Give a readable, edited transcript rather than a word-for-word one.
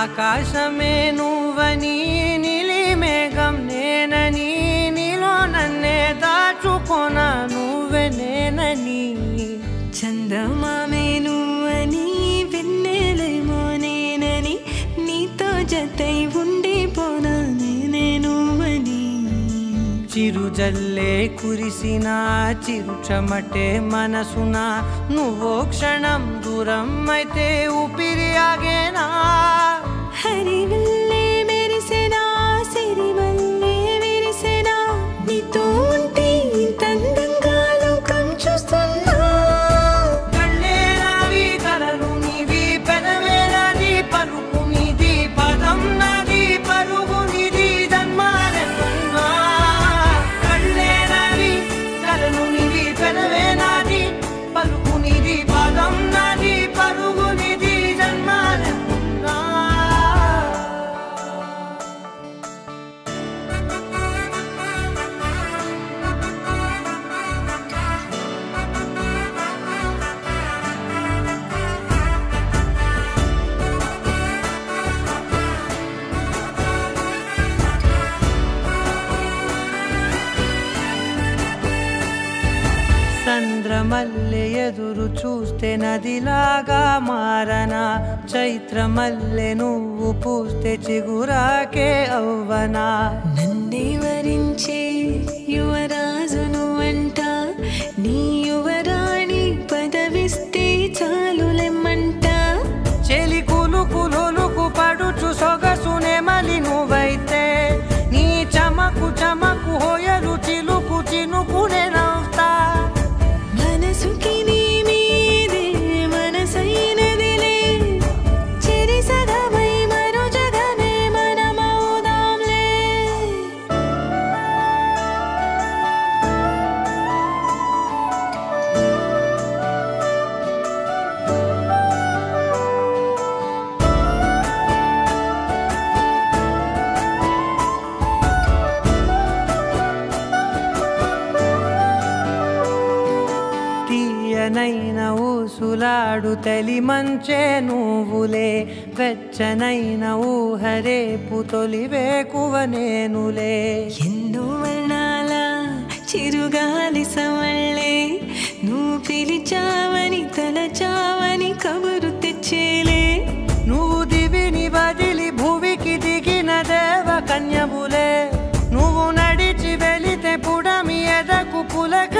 ఆకాశమే నువ్వని నీలి మేఘం నేనని నీలో నన్నే దాచుకొన నువ్వే నేనని చందమామే నువ్వని వెన్నెలేమో నేనని నీతో జతై ఉండిపోనా నేనే నువ్వని చిరుజల్లే కురిసిన చిరుచమటే మనసున నువ్వో క్షణం దూరం అయితే ఊపిరి ఆగేనా హరివల్లే మెరిసెనా సిరివల్లే విరిసెనా నీతో ఉంటే ఇంత అందంగా లోకం చూస్తున్నా కళ్ళే నావి కలలు నీవి పెదవే నాది పలుకు నీది పదం నాది పరుగు నీది జన్మాలెన్నున్నా కళ్ళే నావి కలలు నీవి పెదవే నాది పలుకు నీది పదం నాది పరుగు నీది జన్మాలెన్నున్నా చంద్రమల్లె ఎదురు చూస్తే నదిలాగా మారనా చైత్రమల్లె నువ్వు పూస్తే చిగురాకే అవ్వనా నన్నే వరించే యువరాజు నువ్వంట నీ యువరాణి పదవిస్తే చాలులెమ్మంట చెలి కులుకు పడుచు సొగసునే మలి నువ్వైతే నీ చమకు చమకు హోయలు చిలుకు చినుకునే నవ్వుతా మనసుకి నీ మీదే మనసైనదిలే చెరి సగమై మరో జగమే మనమవుదాంలే తీయనైన ఊసులాడు తలి మంచే నువ్వులే వెచ్చనైన ఊహరేపు తొలి వేకువ నేనులే ఎన్నో వర్ణాల చిరుగాలి సవళ్ళే నువ్వు పిలిచావని తలచావని కబురు తెచ్చేలే నువ్వు దివిని వదిలి భూమికి దిగిన దేవ కన్యబులే నువ్వు నడిచి వెళితే పుడమి ఎదకు పులక